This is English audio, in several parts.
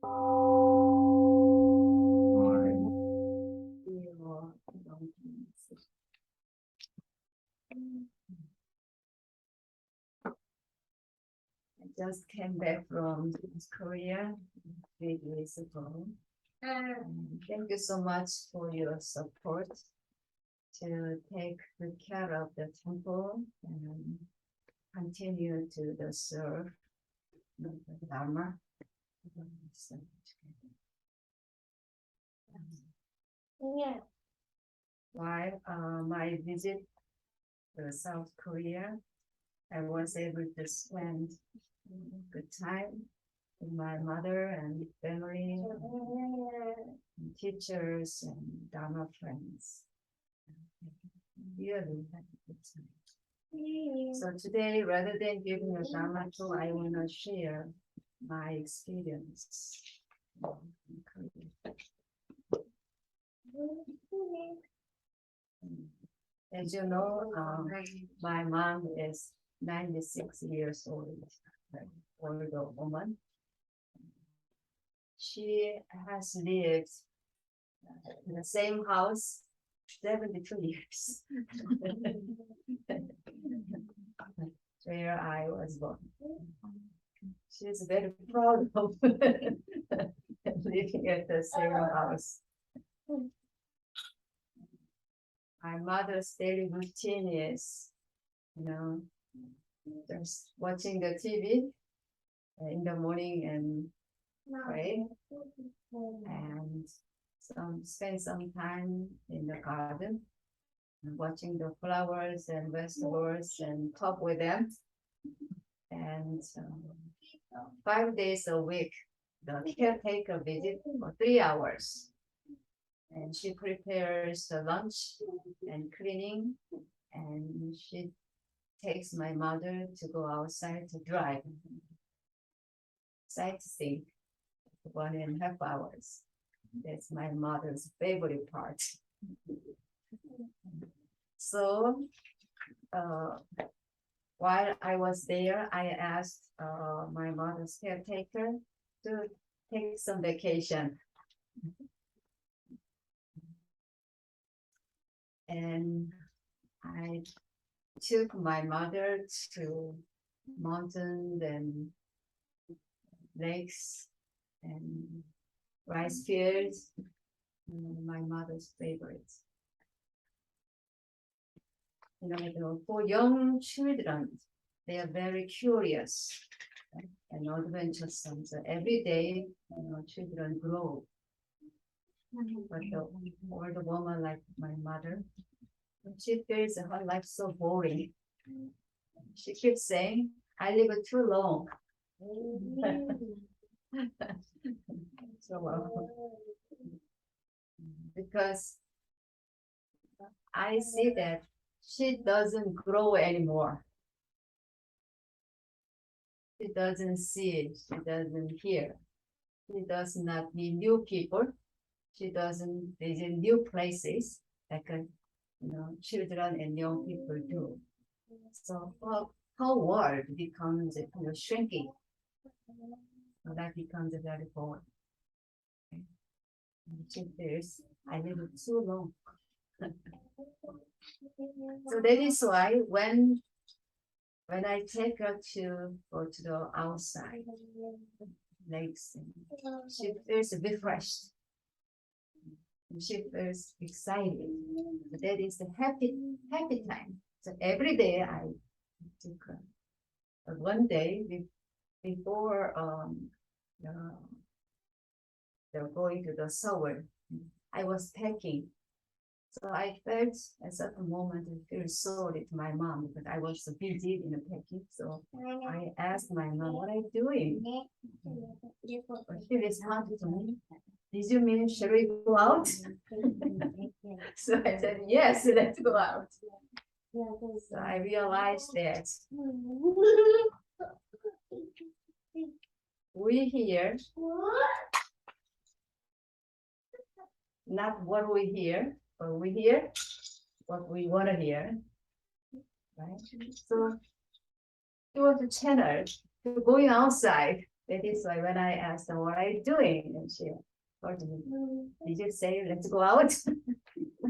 I just came back from Korea 3 days ago. Thank you so much for your support to take good care of the temple and continue to serve the Dharma. While my visit to South Korea, I was able to spend good time with my mother and family, and teachers and Dharma friends. Really had a good time. So today, rather than giving a Dharma talk, I want to share my experience in Korea. As you know, my mom is 96 years old, older woman. She has lived in the same house 72 years, where I was born. She's very proud of living at the same house. My mother's daily routine is, just watching the TV in the morning and pray, and spend some time in the garden, watching the flowers and vegetables and talk with them. And 5 days a week, the caretaker visit for 3 hours. And she prepares the lunch and cleaning, and she takes my mother to go outside to drive, sightseeing, 1.5 hours. That's my mother's favorite part. So while I was there, I asked my mother's caretaker to take some vacation. And I took my mother to mountains and lakes and rice fields, my mother's favorites. For young children, they are very curious and adventuresome. So every day, children grow. But the older woman like my mother, she feels her life so boring. She keeps saying, I live too long. So, because I see that she doesn't grow anymore. She doesn't see, she doesn't hear. She does not meet new people. She doesn't visit new places like children and young people do. So her world becomes shrinking. So that becomes very boring. Okay. She feels I live too long. So that is why when I take her to go to the outside lakes, she feels refreshed. She feels excited. That is the happy time. So every day I took her. But one day before they're going to the shower, I was packing. So I felt at certain moment I feel sorry to my mom because I was so busy in the packing. So I asked my mom, what are you doing? But she responded to me, did you mean shall we go out? So I said, yes, let's go out. So I realized that we hear not what we hear, but we hear what we want to hear. Right? So it was a channel to going outside That is why when I asked her, what are you doing? And she told me, did you say, let's go out?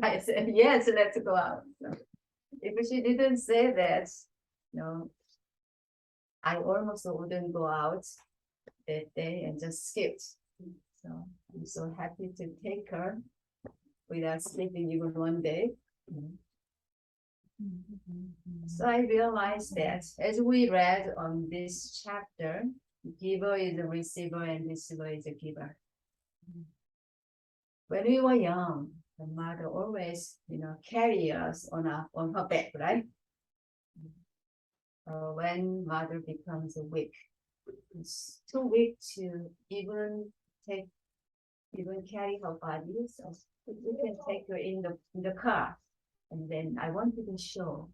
I said, yes, let's go out. So if she didn't say that, no, I almost wouldn't go out that day and just skipped. So I'm so happy to take her without sleeping even one day. So I realized that as we read on this chapter, giver is a receiver and receiver is a giver. When we were young, the mother always, carry us on her back, right? When mother becomes weak, it's too weak to even carry her body. So we can take her in the car, and then I wanted to show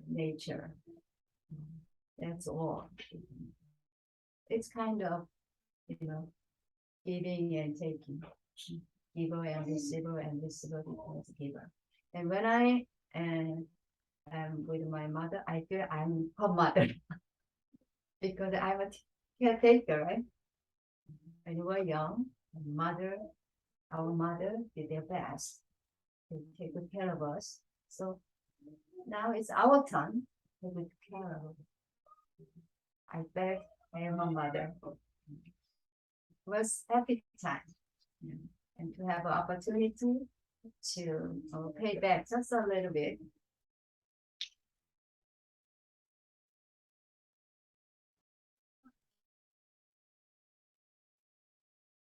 nature. That's all. It's kind of, giving and taking, giver and receiver becomes giver. And when I am with my mother, I feel I'm her mother because I'm a caretaker, right? When we were young, our mother did their best to take good care of us. So now it's our turn to take care of. I bet I am her mother. It was happy time, and to have an opportunity to pay back just a little bit.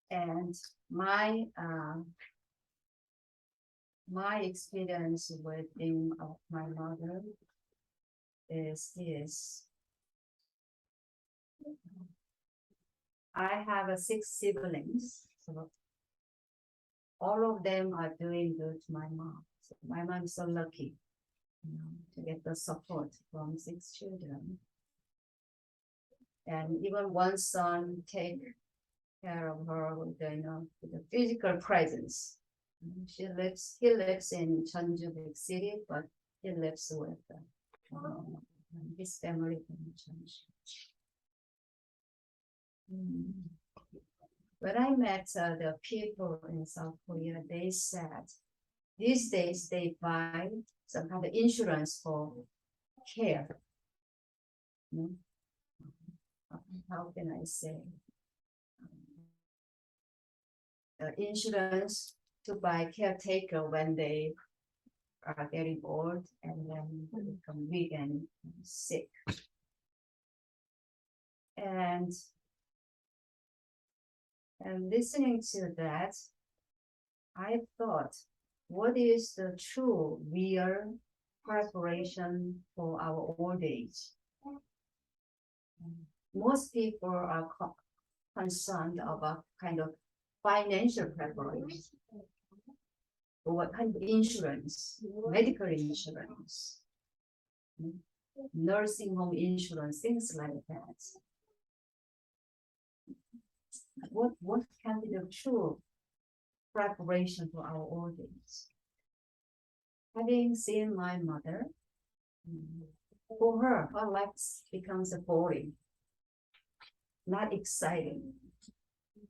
And my experience with my mother is this. I have 6 siblings, so all of them are doing good to my mom. So my mom is so lucky, to get the support from 6 children. And even one son take care of her with the physical presence. He lives in Jeonju big city, but he lives with his family in Jeonju. When I met the people in South Korea, they said these days they buy some kind of insurance for care. How can I say? Insurance to buy caretaker when they are getting old and then become weak and sick. And listening to that, I thought, what is the true, real preparation for our old age? Most people are concerned about kind of financial preparation. What kind of insurance, medical insurance, nursing home insurance, things like that. What can be the true preparation for our old age? Having seen my mother, for her life becomes boring, not exciting,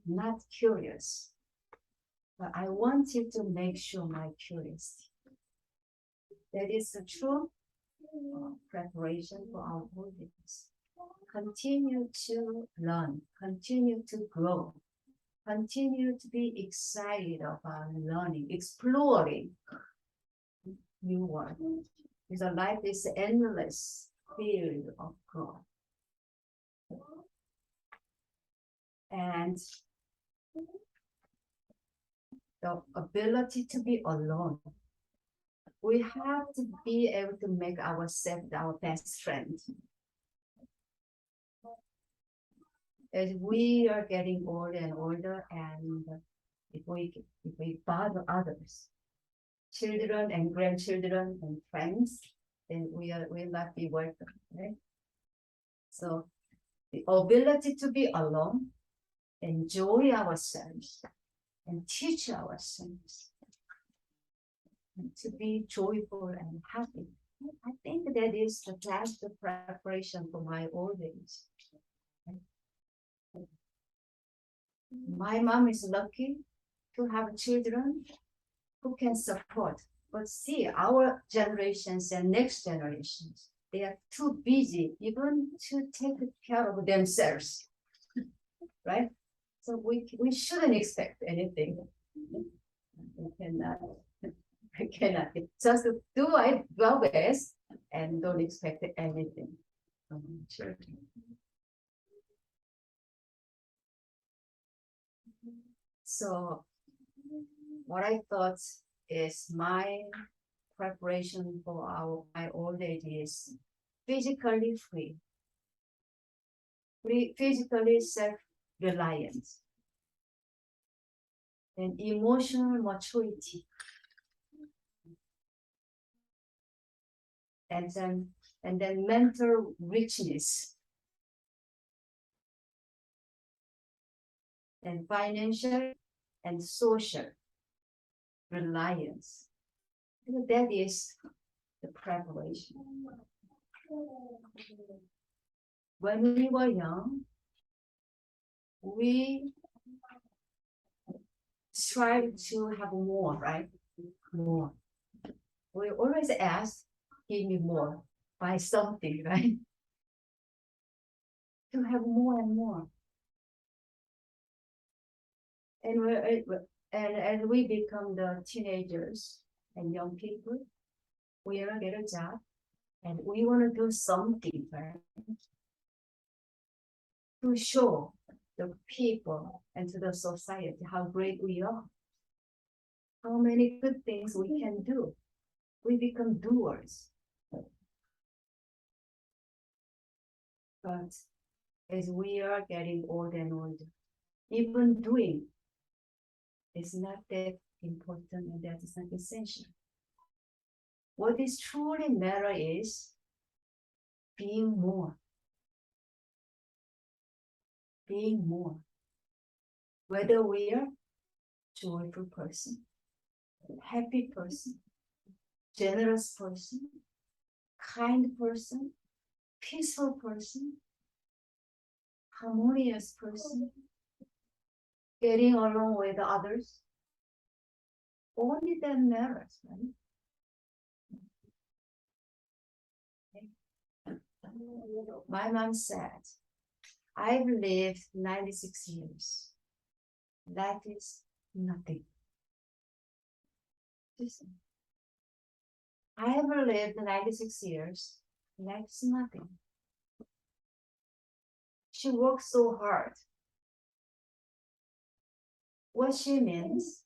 not curious. But I wanted to make sure my curiosity. That is the true preparation for our old age. Continue to learn, continue to grow, continue to be excited about learning, exploring new world. Because life is endless field of growth. And the ability to be alone. We have to be able to make ourselves our best friend. As we are getting older and older, and if we bother others, children and grandchildren and friends, then will not be welcome, right? So the ability to be alone, enjoy ourselves, and teach ourselves, and to be joyful and happy. I think that is the best preparation for my old age. My mom is lucky to have children who can support. But see, our generations and next generations, they are too busy even to take care of themselves, right? So we shouldn't expect anything. We cannot, we cannot. Just do our best and don't expect anything from children. So what I thought is my preparation for my old age is physically free, physically self-reliant, and emotional maturity, and then mental richness, and financial and social reliance. That is the preparation. When we were young, we strive to have more, right? More. We always ask, give me more, buy something, right? To have more and more. And we become the teenagers and young people. We want to get a job and we want to do something, right? To show the people and to the society how great we are, how many good things we can do. We become doers. But as we are getting older and older, even doing is not that important and that is not essential. What is truly matter is being more. Being more. Whether we are joyful person, happy person, generous person, kind person, peaceful person, harmonious person, getting along with others. Only that matters, right? My mom said, I've lived 96 years. That is nothing. I have lived 96 years. That's nothing. She worked so hard. What she means,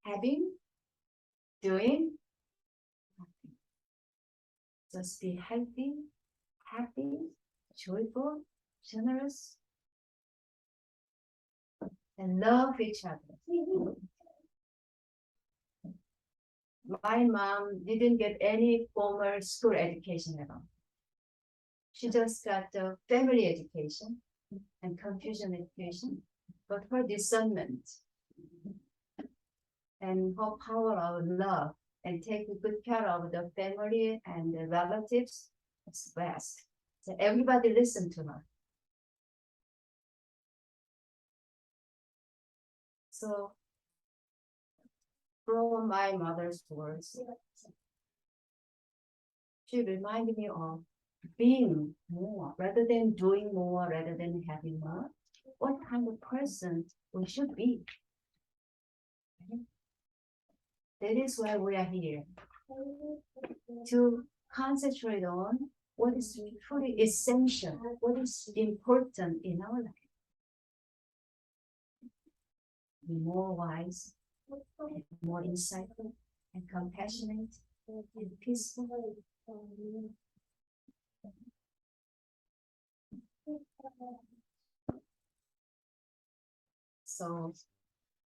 having, doing, nothing. Just be healthy, happy, joyful, generous, and love each other. My mom didn't get any formal school education at all. She just got the family education and Confucian education, but her discernment and her power of love and taking good care of the family and the relatives is best. So everybody listened to her. So from my mother's words, she reminded me of being more rather than doing more, rather than having more. What kind of person we should be. That is why we are here, to concentrate on what is truly essential, what is important in our life. Be more wise, more insightful, and compassionate, and peaceful. So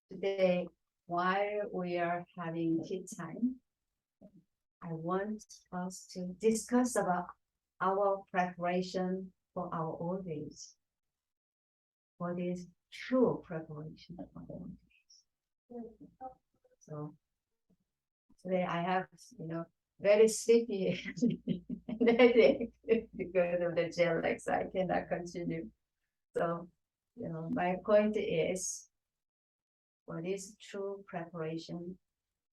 today, while we are having tea time, I want us to discuss about our preparation for our old age. What is true preparation for old age? So today I have, very sleepy because of the jet lag, so I cannot continue. So, my point is, what is true preparation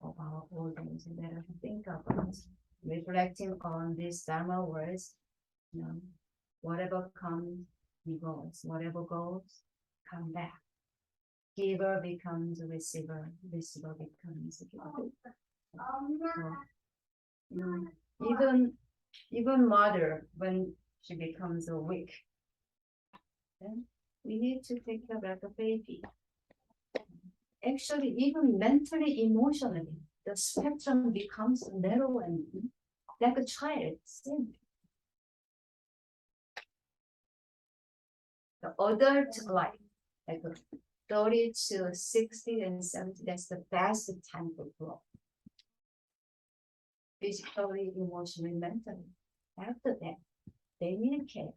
of our organs? And then I think about reflecting on these Dharma words, whatever comes, he goes. Whatever goes, come back. Giver becomes a receiver. Receiver becomes a giver. So, even mother, when she becomes a weak, then we need to take care of the baby. Actually, even mentally, emotionally, the spectrum becomes narrow and like a child. The adult life, like 30 to 60 and 70, that's the best time to grow. Physically, emotionally, mentally. After that, they need care.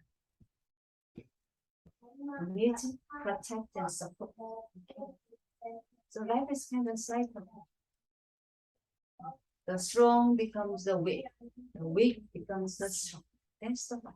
We need to protect and support. So life is kind of cycle. The strong becomes the weak. The weak becomes the strong. That's the life.